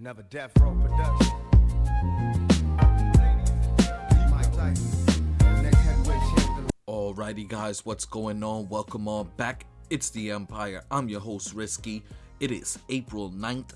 Another Death Row production. Mike Tyson, next heavyweight champion. Alrighty guys, what's going on? Welcome on back. It's the Empire. I'm your host Risky. It is April 9th.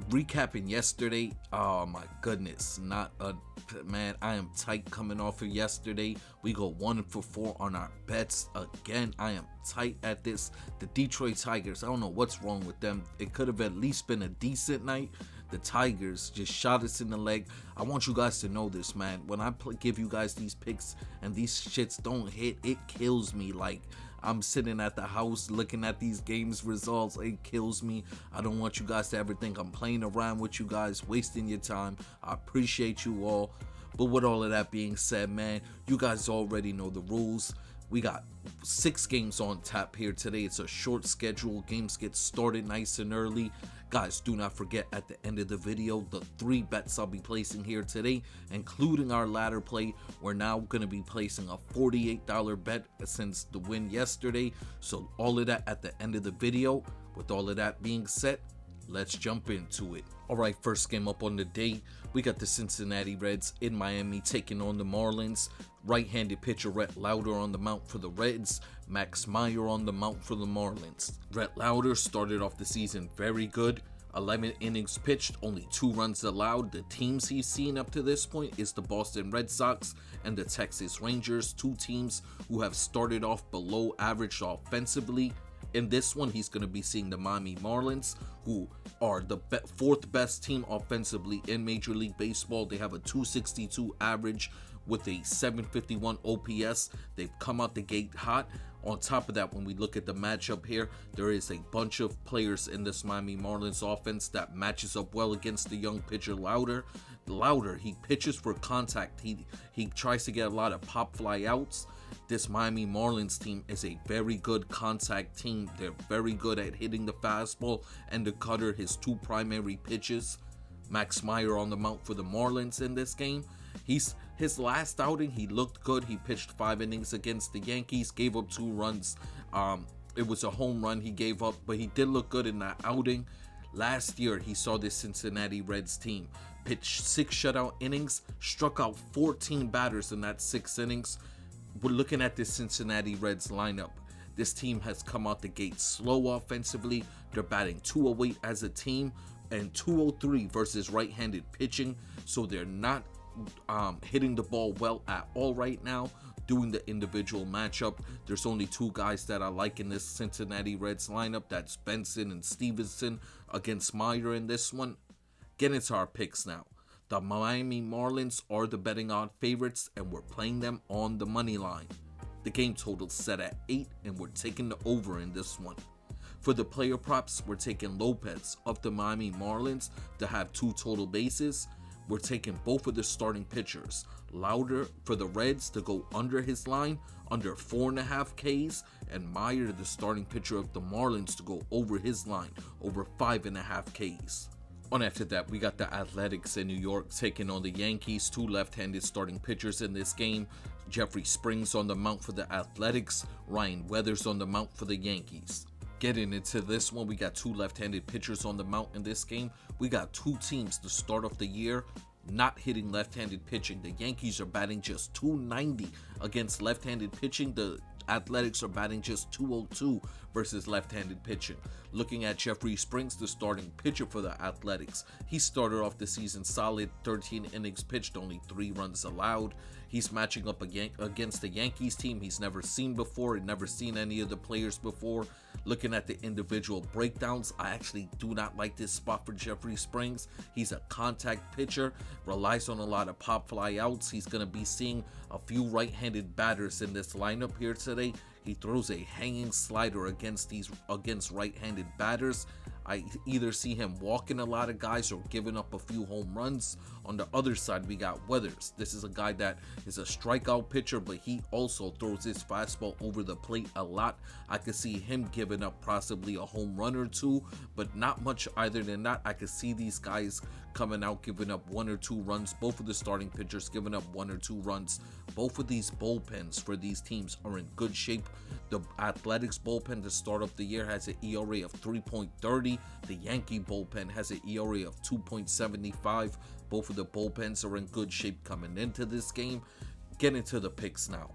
Recapping yesterday. Oh my goodness. Man, I am tight coming off of yesterday. We go 1 for 4 on our bets. Again, I am tight at this. The Detroit Tigers, I don't know what's wrong with them. It could have at least been a decent night. The Tigers just shot us in the leg. I want you guys to know this, man. When I give you guys these picks and these shits don't hit, it kills me. Like, I'm sitting at the house looking at these games results. It kills me. I don't want you guys to ever think I'm playing around with you guys, wasting your time. I appreciate you all. But with all of that being said, man, you guys already know the rules. We got 6 games on tap here today. It's a short schedule. Games get started nice and early. Guys, do not forget at the end of the video, the 3 bets I'll be placing here today, including our ladder play. We're now going to be placing a $48 bet since the win yesterday. So all of that at the end of the video. With all of that being said, let's jump into it. Alright, first game up on the day, we got the Cincinnati Reds in Miami taking on the Marlins. Right-handed pitcher Rhett Lauder on the mound for the Reds, Max Meyer on the mound for the Marlins. Rhett Lauder started off the season very good. 11 innings pitched, only 2 runs allowed. The teams he's seen up to this point is the Boston Red Sox and the Texas Rangers, 2 teams who have started off below average offensively. In this one, he's going to be seeing the Miami Marlins, who are the 4th best team offensively in Major League Baseball. They have a .262 average with a .751 OPS. They've come out the gate hot. On top of that, when we look at the matchup here, there is a bunch of players in this Miami Marlins offense that matches up well against the young pitcher Lauder. Lauder, he pitches for contact. He tries to get a lot of pop fly outs. This Miami Marlins team is a very good contact team. They're very good at hitting the fastball and the cutter, his 2 primary pitches. Max Meyer on the mound for the Marlins in this game. His last outing, he looked good. He pitched 5 innings against the Yankees, gave up 2 runs. It was a home run he gave up, but he did look good in that outing. Last year, he saw this Cincinnati Reds team pitch 6 shutout innings, struck out 14 batters in that 6 innings. We're looking at this Cincinnati Reds lineup. This team has come out the gate slow offensively. They're batting .208 as a team and .203 versus right-handed pitching. So they're not hitting the ball well at all right now. Doing the individual matchup, there's only 2 guys that I like in this Cincinnati Reds lineup. That's Benson and Stevenson against Meyer in this one. Get into our picks now. The Miami Marlins are the betting odd favorites, and we're playing them on the money line. The game total set at 8, and we're taking the over in this one. For the player props, we're taking Lopez of the Miami Marlins to have 2 total bases. We're taking both of the starting pitchers. Lauder for the Reds to go under his line, under 4.5 Ks, and Meyer, the starting pitcher of the Marlins, to go over his line, over 5.5 Ks. On after that, we got the Athletics in New York taking on the Yankees. 2 left-handed starting pitchers in this game. Jeffrey Springs on the mound for the Athletics. Ryan Weathers on the mound for the Yankees. Getting into this one, we got 2 left-handed pitchers on the mound in this game. We got 2 teams to start off the year not hitting left-handed pitching. The Yankees are batting just .290 against left-handed pitching. The Athletics are batting just .202 versus left-handed pitching. Looking at Jeffrey Springs, the starting pitcher for the Athletics, he started off the season solid, 13 innings pitched, only 3 runs allowed. He's matching up against the Yankees team he's never seen before, never seen any of the players before. Looking at the individual breakdowns, I actually do not like this spot for Jeffrey Springs. He's a contact pitcher, relies on a lot of pop fly outs. He's going to be seeing a few right-handed batters in this lineup here today. He throws a hanging slider against right-handed batters. I either see him walking a lot of guys or giving up a few home runs. On the other side, we got Weathers. This is a guy that is a strikeout pitcher, but he also throws his fastball over the plate a lot. I could see him giving up possibly a home run or 2, but not much either than that. I could see these guys coming out giving up 1 or 2 runs. Both of the starting pitchers giving up 1 or 2 runs. Both of these bullpens for these teams are in good shape. The Athletics bullpen to start off the year has an ERA of 3.30. already. The Yankee bullpen has an ERA of 2.75. Both of the bullpens are in good shape coming into this game. Get into the picks now.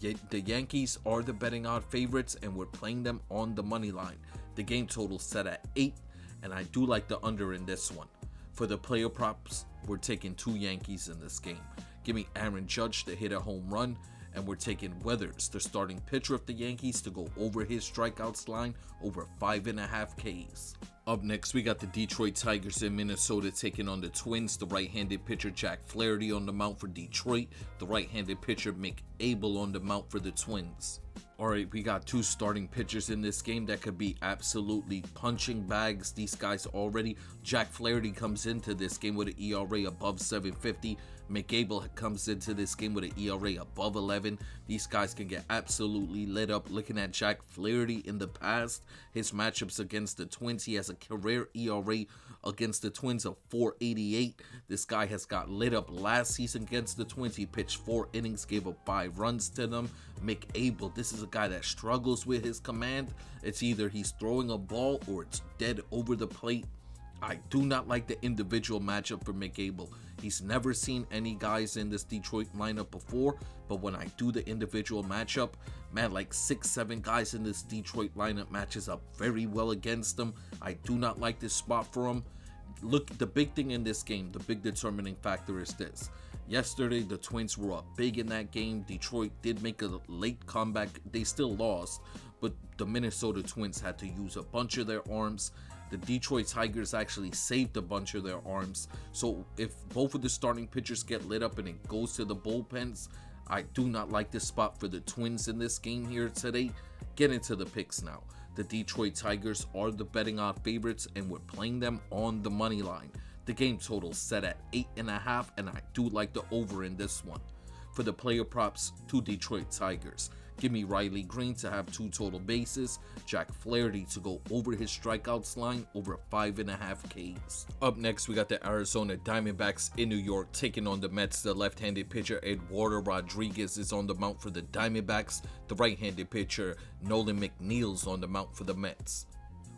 The Yankees are the betting odd favorites, and we're playing them on the money line. The game total set at 8, and I do like the under in this one. For the player props, we're taking 2 Yankees in this game. Give me Aaron Judge to hit a home run, and we're taking Weathers, the starting pitcher of the Yankees, to go over his strikeouts line over 5.5 Ks. Up next, we got the Detroit Tigers in Minnesota taking on the Twins. The right-handed pitcher Jack Flaherty on the mound for Detroit. The right-handed pitcher Mick Abel on the mound for the Twins. Alright, we got 2 starting pitchers in this game that could be absolutely punching bags. These guys already. Jack Flaherty comes into this game with an ERA above 7.50. McAbel comes into this game with an ERA above 11. These guys can get absolutely lit up. Looking at Jack Flaherty in the past, his matchups against the Twins, he has a career ERA against the Twins of 4.88. This guy has got lit up last season against the Twins. He pitched 4 innings, gave up 5 runs to them. McAbel, this is a guy that struggles with his command. It's either he's throwing a ball or it's dead over the plate. I do not like the individual matchup for McAbel. He's never seen any guys in this Detroit lineup before, but when I do the individual matchup, man, like 6-7 guys in this Detroit lineup matches up very well against them. I do not like this spot for him. Look, the big thing in this game, the big determining factor is this. Yesterday, the Twins were up big in that game. Detroit did make a late comeback. They still lost, but the Minnesota Twins had to use a bunch of their arms. The Detroit Tigers actually saved a bunch of their arms. So if both of the starting pitchers get lit up and it goes to the bullpens, I do not like this spot for the Twins in this game here today. Get into the picks now. The Detroit Tigers are the betting odd favorites, and we're playing them on the money line. The game total set at 8.5, and I do like the over in this one. For the player props, 2 Detroit Tigers. Give me Riley Green to have 2 total bases. Jack Flaherty to go over his strikeouts line over 5.5 Ks. Up next, we got the Arizona Diamondbacks in New York taking on the Mets. The left-handed pitcher Eduardo Rodriguez is on the mound for the Diamondbacks. The right-handed pitcher Nolan McNeil's on the mound for the Mets.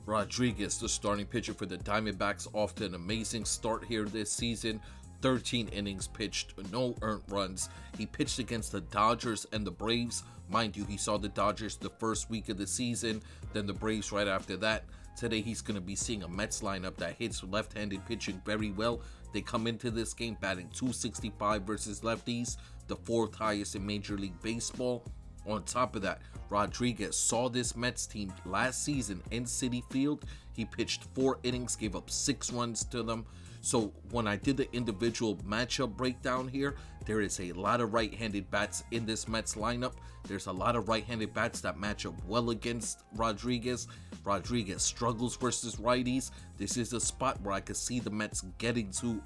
Rodriguez, the starting pitcher for the Diamondbacks, off to an amazing start here this season. 13 innings pitched, no earned runs. He pitched against the Dodgers and the Braves. Mind you, he saw the Dodgers the first week of the season, then the Braves right after that. Today he's going to be seeing a Mets lineup that hits left-handed pitching very well. They come into this game batting .265 versus lefties, the 4th highest in Major League Baseball. On top of that, Rodriguez saw this Mets team last season in Citi Field. He pitched 4 innings, gave up 6 runs to them. So when I did the individual matchup breakdown here, there is a lot of right-handed bats in this Mets lineup. There's a lot of right-handed bats that match up well against Rodriguez. Rodriguez struggles versus righties. This is a spot where I could see the Mets getting to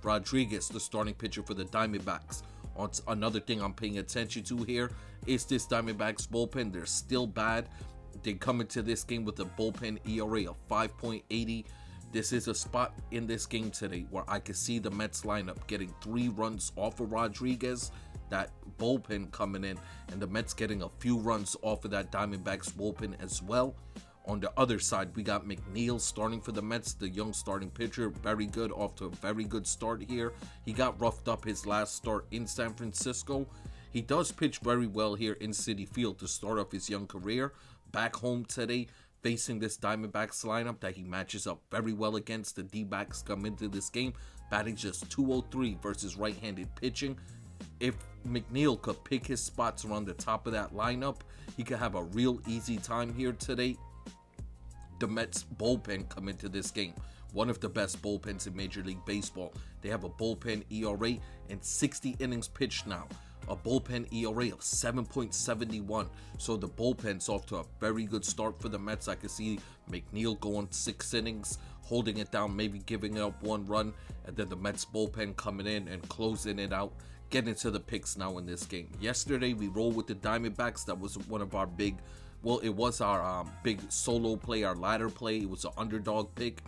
Rodriguez, the starting pitcher for the Diamondbacks. Another thing I'm paying attention to here is this Diamondbacks bullpen. They're still bad. They come into this game with a bullpen ERA of 5.80. This is a spot in this game today where I could see the Mets lineup getting 3 runs off of Rodriguez, that bullpen coming in, and the Mets getting a few runs off of that Diamondbacks bullpen as well. On the other side, we got McNeil starting for the Mets, the young starting pitcher, very good, off to a very good start here. He got roughed up his last start in San Francisco. He does pitch very well here in Citi Field to start off his young career. Back home today, facing this Diamondbacks lineup that he matches up very well against. The D-backs come into this game batting just .203 versus right-handed pitching. If McNeil could pick his spots around the top of that lineup, he could have a real easy time here today. The Mets bullpen come into this game, one of the best bullpens in Major League Baseball. They have a bullpen ERA and 60 innings pitched now. A bullpen ERA of 7.71. So the bullpen's off to a very good start for the Mets. I can see McNeil going 6 innings, holding it down, maybe giving up 1 run, and then the Mets bullpen coming in and closing it out. Get into the picks now in this game. Yesterday we rolled with the Diamondbacks. That was one of our big, well, it was our big solo play, our ladder play. It was an underdog pick.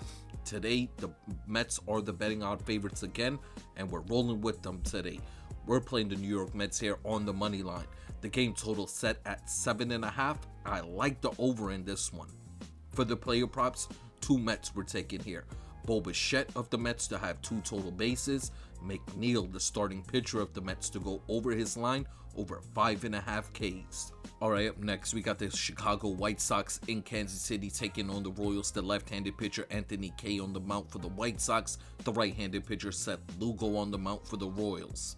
Today the Mets are the betting odd favorites again, and we're rolling with them today. We're playing the New York Mets here on the money line. The game total set at 7.5. I like the over in this one. For the player props, Two Mets we're taking here. Bo Bichette of the Mets to have 2 total bases. McNeil, the starting pitcher of the Mets, to go over his line, over 5.5 Ks. Alright, up next, we got the Chicago White Sox in Kansas City taking on the Royals. The left-handed pitcher Anthony Kay on the mound for the White Sox. The right-handed pitcher Seth Lugo on the mound for the Royals.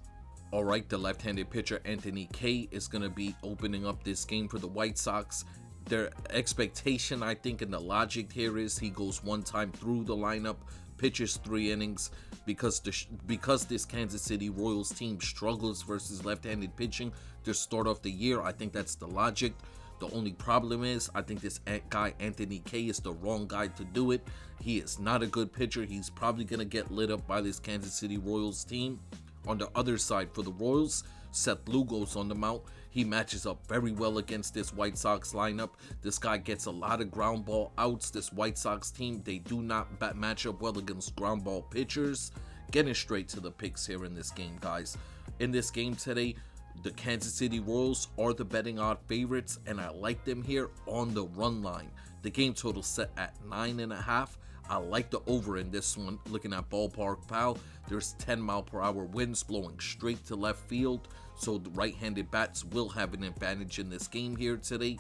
Alright, the left-handed pitcher Anthony Kay is going to be opening up this game for the White Sox. Their expectation, I think, and the logic here is he goes one time through the lineup, pitches 3 innings, because this Kansas City Royals team struggles versus left-handed pitching to start off the year. I think that's the logic. The only problem is I think this guy Anthony Kay is the wrong guy to do it. He is not a good pitcher. He's probably going to get lit up by this Kansas City Royals team. On the other side for the Royals, Seth Lugo's on the mound. He matches up very well against this White Sox lineup. This guy gets a lot of ground ball outs. This White Sox team, they do not match up well against ground ball pitchers. Getting straight to the picks here in this game, guys. In this game today, the Kansas City Royals are the betting odd favorites, and I like them here on the run line. The game total set at 9.5. I like the over in this one. Looking at Ballpark Pal, there's 10-mile-per-hour winds blowing straight to left field, so the right-handed bats will have an advantage in this game here today.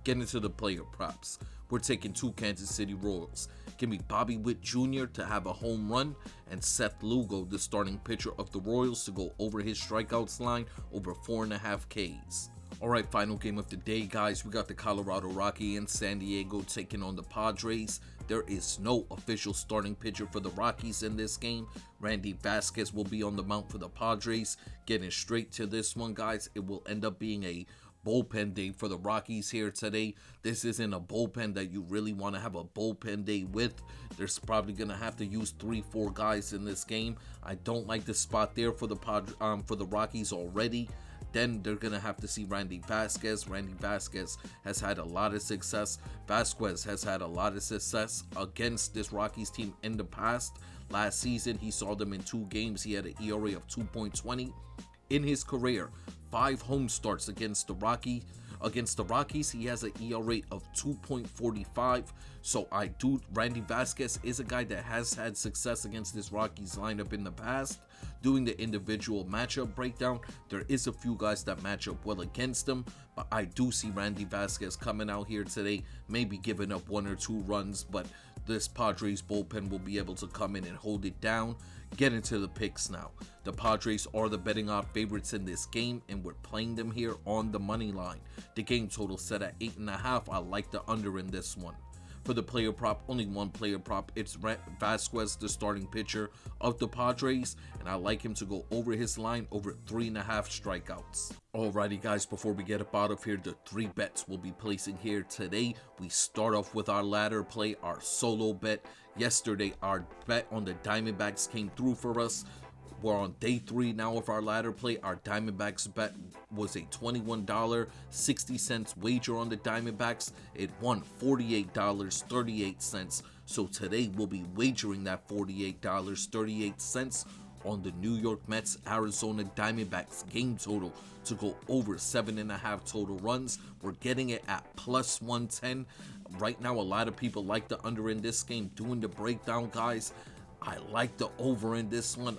Getting to the player props, we're taking 2 Kansas City Royals. Give me Bobby Witt Jr. to have a home run, and Seth Lugo, the starting pitcher of the Royals, to go over his strikeouts line, over 4.5 Ks. Alright, final game of the day, guys. We got the Colorado Rockies in San Diego taking on the Padres. There is no official starting pitcher for the Rockies in this game. Randy Vasquez will be on the mound for the Padres. Getting straight to this one, guys, it will end up being a bullpen day for the Rockies here today. This isn't a bullpen that you really want to have a bullpen day with. There's probably going to have to use 3-4 guys in this game. I don't like the spot there for the Rockies already. Then they're going to have to see Randy Vasquez. Randy Vasquez has had a lot of success. Vasquez has had a lot of success against this Rockies team in the past. Last season, he saw them in 2 games. He had an ERA of 2.20. In his career, 5 home starts against the Rockies. He has an ERA of 2.45. So Randy Vasquez is a guy that has had success against this Rockies lineup in the past. Doing the individual matchup breakdown, there is a few guys that match up well against him, but I do see Randy Vasquez coming out here today, maybe giving up 1 or 2 runs, but this Padres bullpen will be able to come in and hold it down. Get into the picks now. The Padres are the betting odd favorites in this game, and we're playing them here on the money line. The game total set at 8.5. I like the under in this one. For the player prop, only one player prop. It's Vasquez, the starting pitcher of the Padres, and I like him to go over his line, over 3.5 strikeouts. Alrighty, guys, before we get up out of here, the 3 bets we'll be placing here today. We start off with our ladder play, our solo bet. Yesterday, our bet on the Diamondbacks came through for us. We're on day 3 now of our ladder play. Our Diamondbacks bet was a $21.60 wager on the Diamondbacks. It won $48.38. So today we'll be wagering that $48.38 on the New York Mets Arizona Diamondbacks game total to go over 7.5 total runs. We're getting it at plus 110. Right now, a lot of people like the under in this game. Doing the breakdown, guys, I like the over in this one.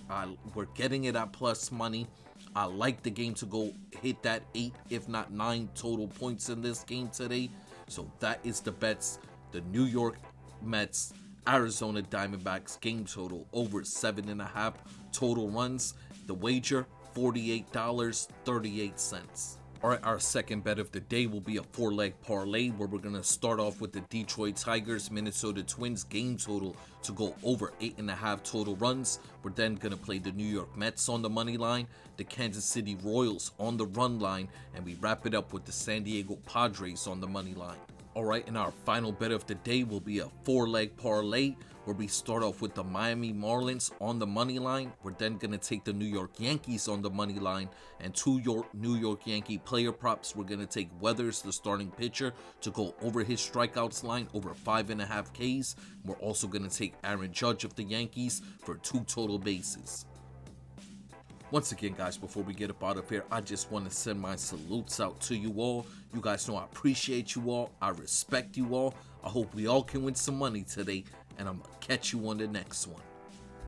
We're getting it at plus money. I like the game to go hit that 8, if not 9 total points in this game today. So that is the bets. The New York Mets, Arizona Diamondbacks game total over 7.5 total runs. The wager, $48.38. Alright, our second bet of the day will be a 4-leg parlay where we're going to start off with the Detroit Tigers, Minnesota Twins game total to go over 8.5 total runs. We're then going to play the New York Mets on the money line, the Kansas City Royals on the run line, and we wrap it up with the San Diego Padres on the money line. Alright, and our final bet of the day will be a 4-leg parlay where we start off with the Miami Marlins on the money line. We're then going to take the New York Yankees on the money line, and 2 New York Yankee player props. We're going to take Weathers, the starting pitcher, to go over his strikeouts line, over 5.5 Ks. We're also going to take Aaron Judge of the Yankees for 2 total bases. Once again, guys, before we get up out of here, I just want to send my salutes out to you all. You guys know I appreciate you all. I respect you all. I hope we all can win some money today, and I'm gonna catch you on the next one.